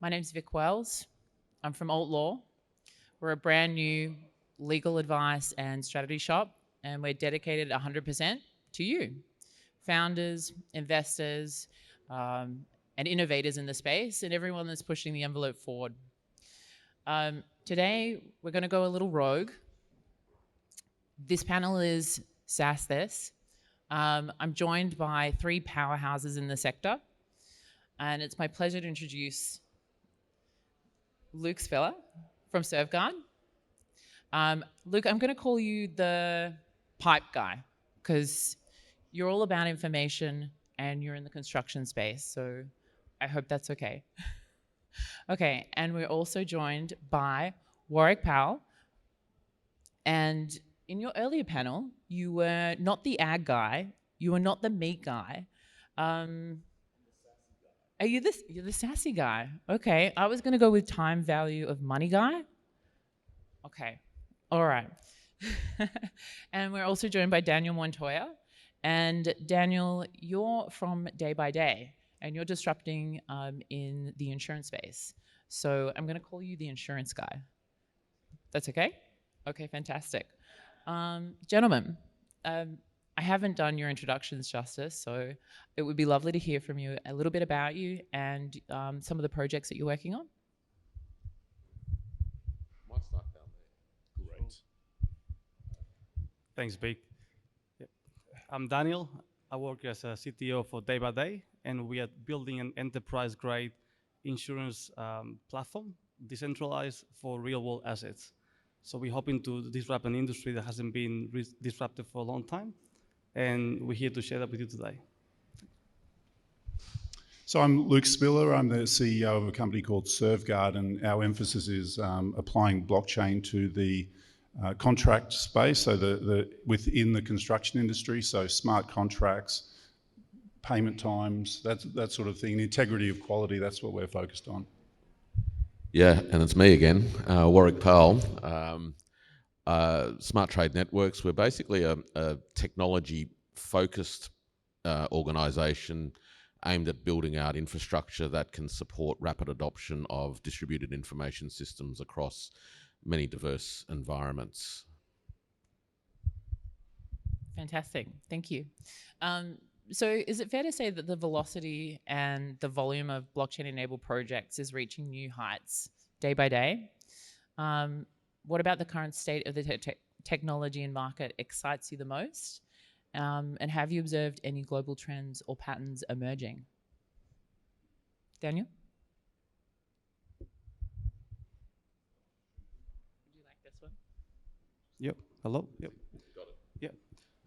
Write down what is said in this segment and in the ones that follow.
My name's Vic Wells. I'm from Alt Law. We're a brand new legal advice and strategy shop, and we're dedicated 100% to you, founders, investors, and innovators in the space, and everyone that's pushing the envelope forward. Today, we're going to go a little rogue. This panel is SAAS This. I'm joined by three powerhouses in the sector, and it's my pleasure to introduce Luke Spiller from Servgard. Luke, I'm going to call you the pipe guy because you're all about information and you're in the construction space, so I hope that's okay. Okay, and we're also joined by Warwick Powell. And in your earlier panel, you were not the ag guy, you were not the meat guy. Are you this? You're the sassy guy. Okay, I was gonna go with time value of money guy. Okay, all right. And we're also joined by Daniel Montoya. And Daniel, you're from Day by Day, and you're disrupting in the insurance space. So I'm gonna call you the insurance guy. That's okay? Okay, fantastic. Gentlemen, I haven't done your introductions justice, so it would be lovely to hear from you a little bit about you and some of the projects that you're working on. Might start down there. Great. Thanks, Vic. Yep. I'm Daniel. I work as a CTO for Day by Day, and we are building an enterprise-grade insurance platform, decentralized for real-world assets. So we're hoping to disrupt an industry that hasn't been disrupted for a long time, and we're here to share that with you today. So I'm Luke Spiller. I'm the CEO of a company called Servgard, and our emphasis is applying blockchain to the contract space, so the within the construction industry, so smart contracts, payment times, that sort of thing, integrity of quality, that's what we're focused on. Yeah, and it's me again, Warwick Powell. Smart Trade Networks, we're basically a technology-focused organisation aimed at building out infrastructure that can support rapid adoption of distributed information systems across many diverse environments. Fantastic, thank you. So is it fair to say that the velocity and the volume of blockchain-enabled projects is reaching new heights day by day? What about the current state of the technology and market excites you the most? And have you observed any global trends or patterns emerging? Daniel? Would you like this one? Yep. Hello? Yep. Got it. Yep.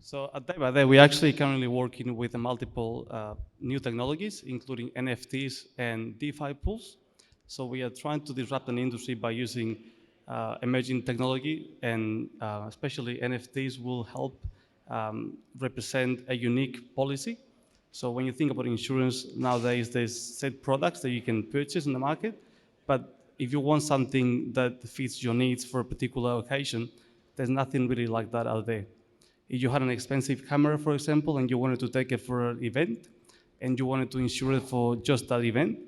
So at Day by Day, we're actually currently working with multiple new technologies, including NFTs and DeFi pools. So we are trying to disrupt an industry by using emerging technology, and especially NFTs will help represent a unique policy. So when you think about insurance nowadays, there's set products that you can purchase in the market, but if you want something that fits your needs for a particular occasion, there's nothing really like that out there. If you had an expensive camera, for example, and you wanted to take it for an event, and you wanted to insure it for just that event,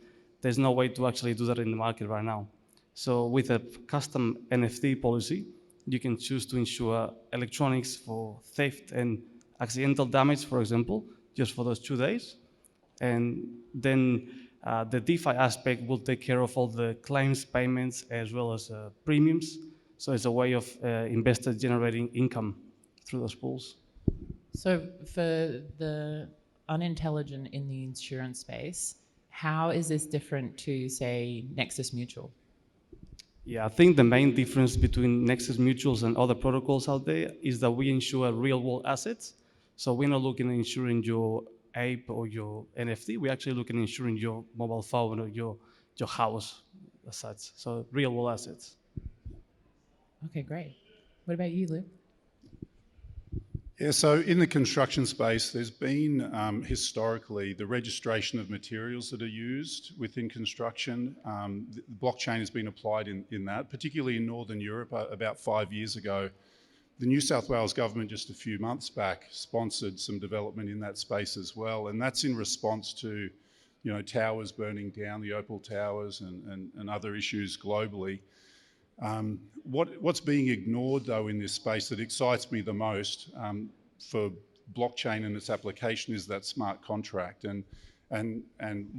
there's no way to actually do that in the market right now. So with a custom NFT policy, you can choose to insure electronics for theft and accidental damage, for example, just for those 2 days. And then the DeFi aspect will take care of all the claims payments as well as premiums. So it's a way of investors generating income through those pools. So for the unintelligent in the insurance space, how is this different to, say, Nexus Mutual? Yeah, I think the main difference between Nexus Mutuals and other protocols out there is that we insure real-world assets. So we're not looking at insuring your ape or your NFT. We're actually looking at insuring your mobile phone or your house as such. So real-world assets. Okay, great. What about you, Luke? Yeah, so in the construction space, there's been historically the registration of materials that are used within construction. The blockchain has been applied in that, particularly in Northern Europe. About 5 years ago, the New South Wales government just a few months back sponsored some development in that space as well, and that's in response to towers burning down, the Opal Towers and other issues globally. What's being ignored, though, in this space that excites me the most for blockchain and its application is that smart contract and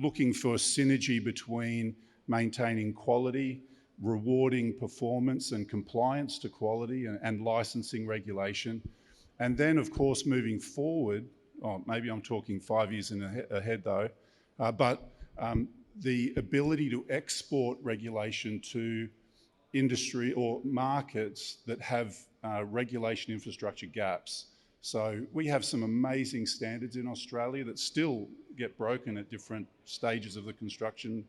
looking for synergy between maintaining quality, rewarding performance and compliance to quality and licensing regulation. And then, of course, moving forward, maybe I'm talking 5 years ahead though, but the ability to export regulation to industry or markets that have regulation infrastructure gaps. So we have some amazing standards in Australia that still get broken at different stages of the construction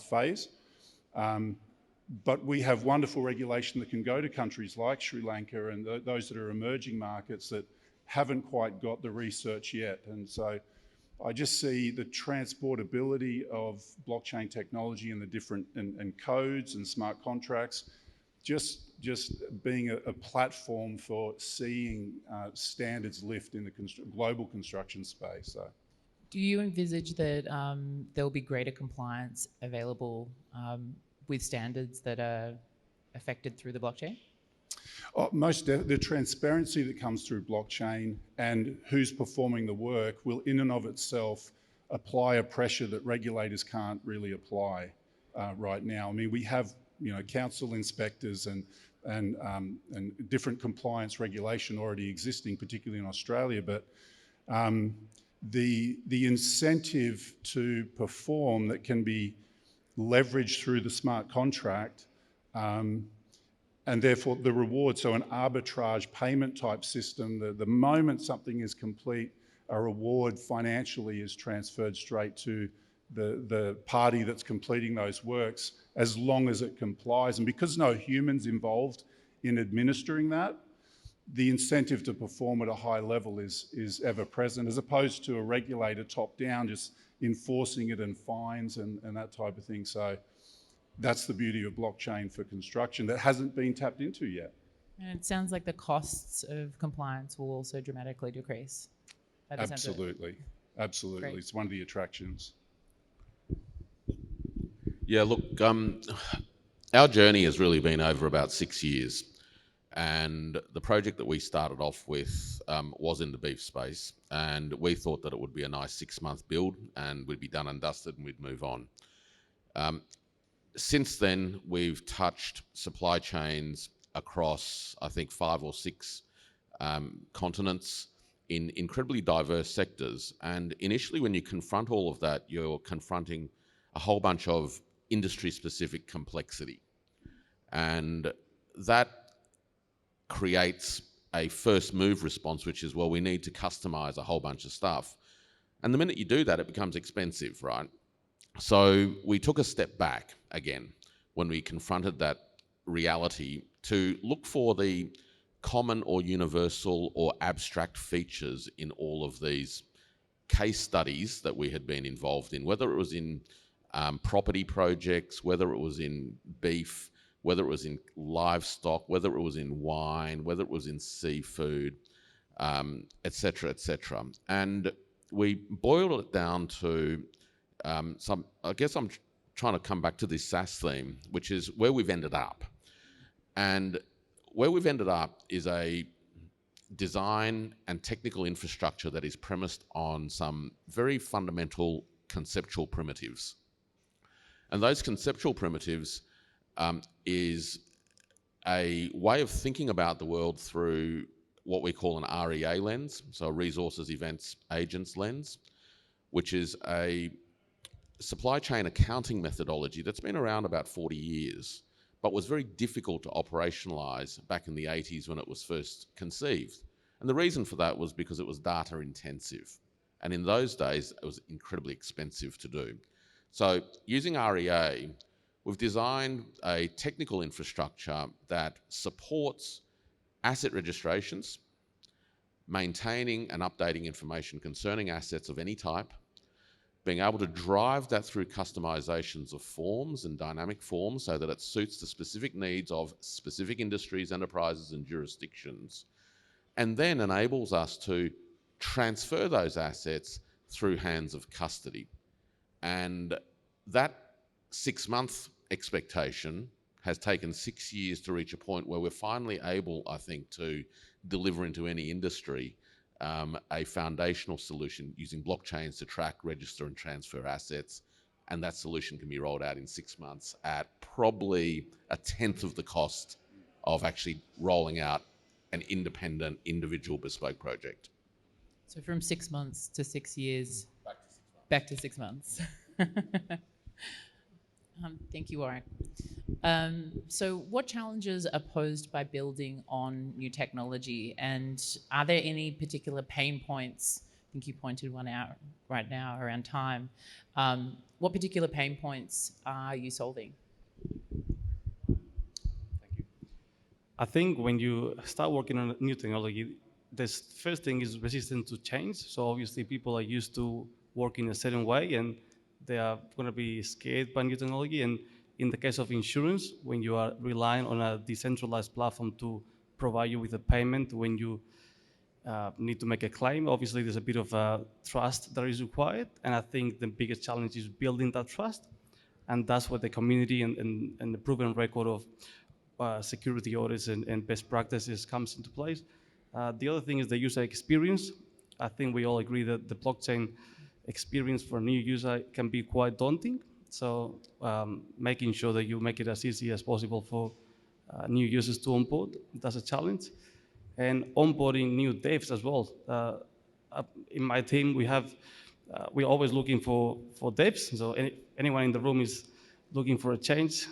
phase. But we have wonderful regulation that can go to countries like Sri Lanka and those that are emerging markets that haven't quite got the research yet. And so I just see the transportability of blockchain technology and the different and codes and smart contracts just being a platform for seeing standards lift in the global construction space. So. Do you envisage that there will be greater compliance available with standards that are affected through the blockchain? The transparency that comes through blockchain and who's performing the work will in and of itself apply a pressure that regulators can't really apply right now. I mean, we have council inspectors and different compliance regulation already existing, particularly in Australia, but the incentive to perform that can be leveraged through the smart contract and therefore the reward, so an arbitrage payment type system, the moment something is complete, a reward financially is transferred straight to the party that's completing those works as long as it complies. And because no humans involved in administering that, the incentive to perform at a high level is ever present, as opposed to a regulator top down just enforcing it and fines and that type of thing. So that's the beauty of blockchain for construction that hasn't been tapped into yet. And it sounds like the costs of compliance will also dramatically decrease. Absolutely. Great. It's one of the attractions. Yeah, look, our journey has really been over about 6 years. And the project that we started off with was in the beef space. And we thought that it would be a nice 6-month build and we'd be done and dusted and we'd move on. Since then, we've touched supply chains across, I think, 5 or 6 continents in incredibly diverse sectors. And initially, when you confront all of that, you're confronting a whole bunch of industry-specific complexity. And that creates a first move response, which is, well, we need to customize a whole bunch of stuff. And the minute you do that, it becomes expensive, right? So we took a step back again when we confronted that reality to look for the common or universal or abstract features in all of these case studies that we had been involved in, whether it was in property projects, whether it was in beef, whether it was in livestock, whether it was in wine, whether it was in seafood, et cetera, et cetera. And we boiled it down to I guess I'm trying to come back to this SAAS theme, which is where we've ended up. And where we've ended up is a design and technical infrastructure that is premised on some very fundamental conceptual primitives. And those conceptual primitives is a way of thinking about the world through what we call an REA lens, so a resources, events, agents lens, which is a supply chain accounting methodology that's been around about 40 years, but was very difficult to operationalize back in the 80s when it was first conceived. And the reason for that was because it was data intensive. And in those days, it was incredibly expensive to do. So using REA, we've designed a technical infrastructure that supports asset registrations, maintaining and updating information concerning assets of any type, being able to drive that through customizations of forms and dynamic forms so that it suits the specific needs of specific industries, enterprises, and jurisdictions, and then enables us to transfer those assets through hands of custody. And that 6-month expectation has taken 6 years to reach a point where we're finally able, I think, to deliver into any industry a foundational solution using blockchains to track, register, and transfer assets. And that solution can be rolled out in 6 months at probably a tenth of the cost of actually rolling out an independent, individual bespoke project. So from 6 months to 6 years, back to 6 months. Thank you, Warwick. So what challenges are posed by building on new technology, and are there any particular pain points? I think you pointed one out right now around time. What particular pain points are you solving? Thank you. I think when you start working on new technology, the first thing is resistance to change. So obviously people are used to working a certain way, and they are going to be scared by new technology. And in the case of insurance, when you are relying on a decentralized platform to provide you with a payment when you need to make a claim, obviously there's a bit of trust that is required. And I think the biggest challenge is building that trust. And that's what the community and the proven record of security audits and best practices comes into place. The other thing is the user experience. I think we all agree that the blockchain experience for a new user can be quite daunting. So making sure that you make it as easy as possible for new users to onboard, that's a challenge. And onboarding new devs as well. In my team, we're always looking for devs. So anyone in the room is looking for a change,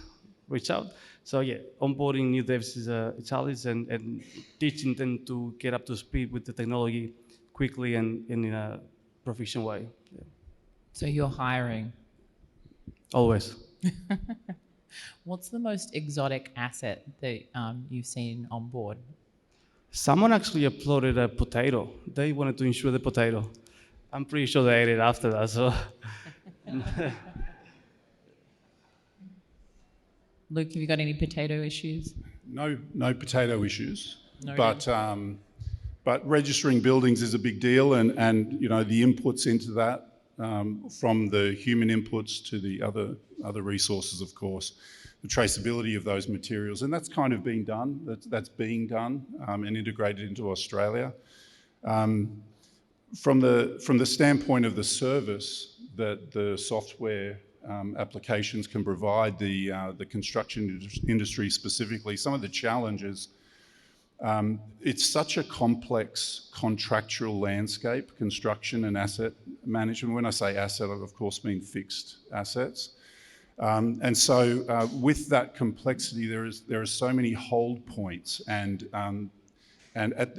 reach out. So yeah, onboarding new devs is a challenge, and teaching them to get up to speed with the technology quickly and in a proficient way. Yeah. So you're hiring. Always. What's the most exotic asset that you've seen on board? Someone actually uploaded a potato. They wanted to insure the potato. I'm pretty sure they ate it after that, so. Luke, have you got any potato issues? No potato issues, No, but registering buildings is a big deal, and you know the inputs into that, from the human inputs to the other resources, of course, the traceability of those materials, and that's kind of being done. That's being done and integrated into Australia. From the standpoint of the service that the software applications can provide the construction industry specifically, some of the challenges. It's such a complex contractual landscape, construction and asset management. When I say asset, I of course mean fixed assets. And so with that complexity, there are so many hold points, and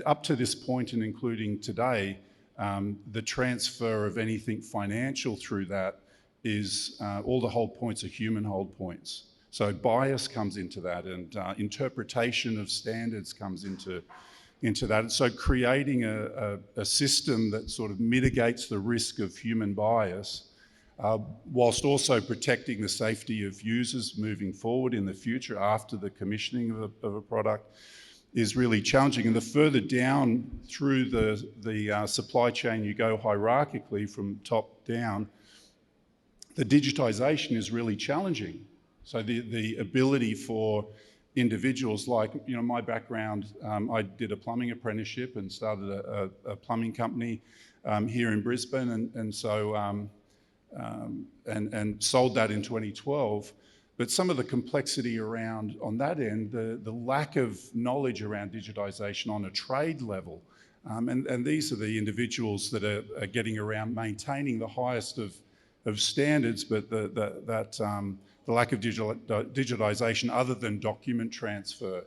up to this point and including today, the transfer of anything financial through that is all the hold points are human hold points. So bias comes into that, and interpretation of standards comes into that. And so creating a system that sort of mitigates the risk of human bias, whilst also protecting the safety of users moving forward in the future after the commissioning of a product, is really challenging. And the further down through the supply chain you go hierarchically from top down, the digitization is really challenging. So the ability for individuals like, you know, my background, I did a plumbing apprenticeship and started a plumbing company here in Brisbane, and so sold that in 2012. But some of the complexity around on that end, the lack of knowledge around digitization on a trade level, and these are the individuals that are getting around maintaining the highest of standards, but the lack of digitization other than document transfer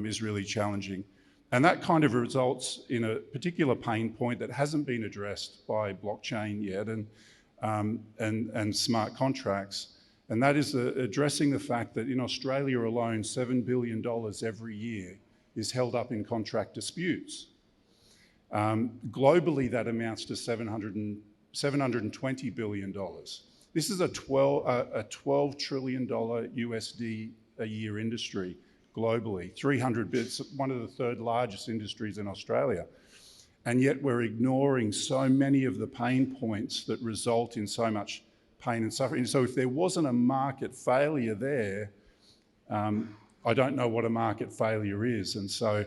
is really challenging. And that kind of results in a particular pain point that hasn't been addressed by blockchain yet and smart contracts. And that is addressing the fact that in Australia alone, $7 billion every year is held up in contract disputes. Globally, that amounts to $720 billion. This is a $12 trillion USD a year industry globally. 300 bits, one of the third largest industries in Australia. And yet we're ignoring so many of the pain points that result in so much pain and suffering. So if there wasn't a market failure there, I don't know what a market failure is. And so,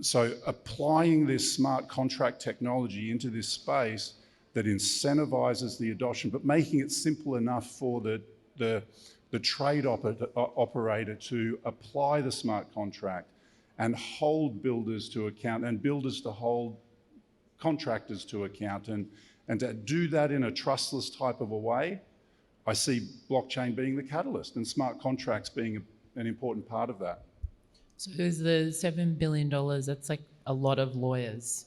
so applying this smart contract technology into this space that incentivizes the adoption, but making it simple enough for the trade operator to apply the smart contract and hold builders to account, and builders to hold contractors to account, and to do that in a trustless type of a way, I see blockchain being the catalyst and smart contracts being an important part of that. So is the $7 billion, that's like a lot of lawyers.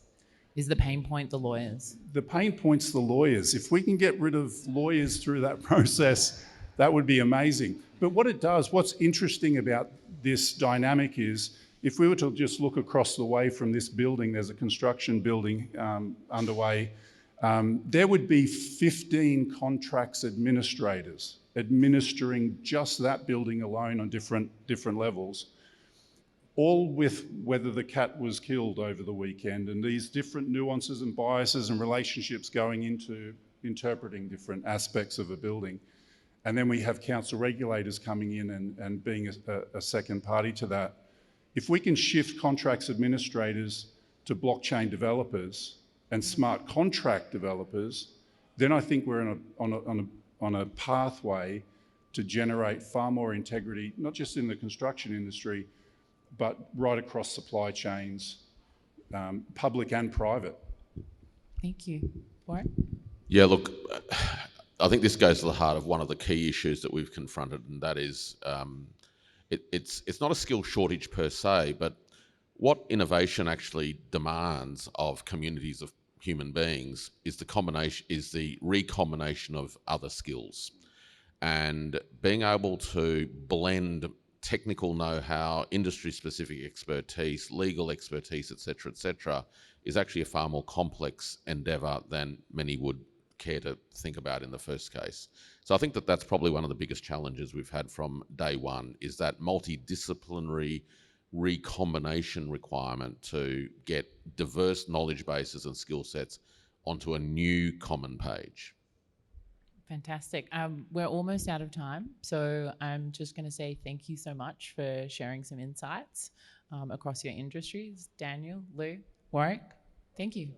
Is the pain point the lawyers? The pain point's the lawyers. If we can get rid of lawyers through that process, that would be amazing. But what it does, what's interesting about this dynamic is, if we were to just look across the way from this building, there's a construction building underway, there would be 15 contracts administrators administering just that building alone on different levels, all with whether the cat was killed over the weekend, and these different nuances and biases and relationships going into interpreting different aspects of a building. And then we have council regulators coming in and being a second party to that. If we can shift contracts administrators to blockchain developers and smart contract developers, then I think we're on a pathway to generate far more integrity, not just in the construction industry, but right across supply chains, public and private. Thank you. Warwick? Yeah, look, I think this goes to the heart of one of the key issues that we've confronted, and that is it's not a skill shortage per se, but what innovation actually demands of communities of human beings is the recombination of other skills, and being able to blend technical know-how, industry-specific expertise, legal expertise, et cetera, is actually a far more complex endeavour than many would care to think about in the first case. So I think that that's probably one of the biggest challenges we've had from day one, is that multidisciplinary recombination requirement to get diverse knowledge bases and skill sets onto a new common page. Fantastic. We're almost out of time, so I'm just going to say thank you so much for sharing some insights across your industries. Daniel, Lou, Warwick, thank you.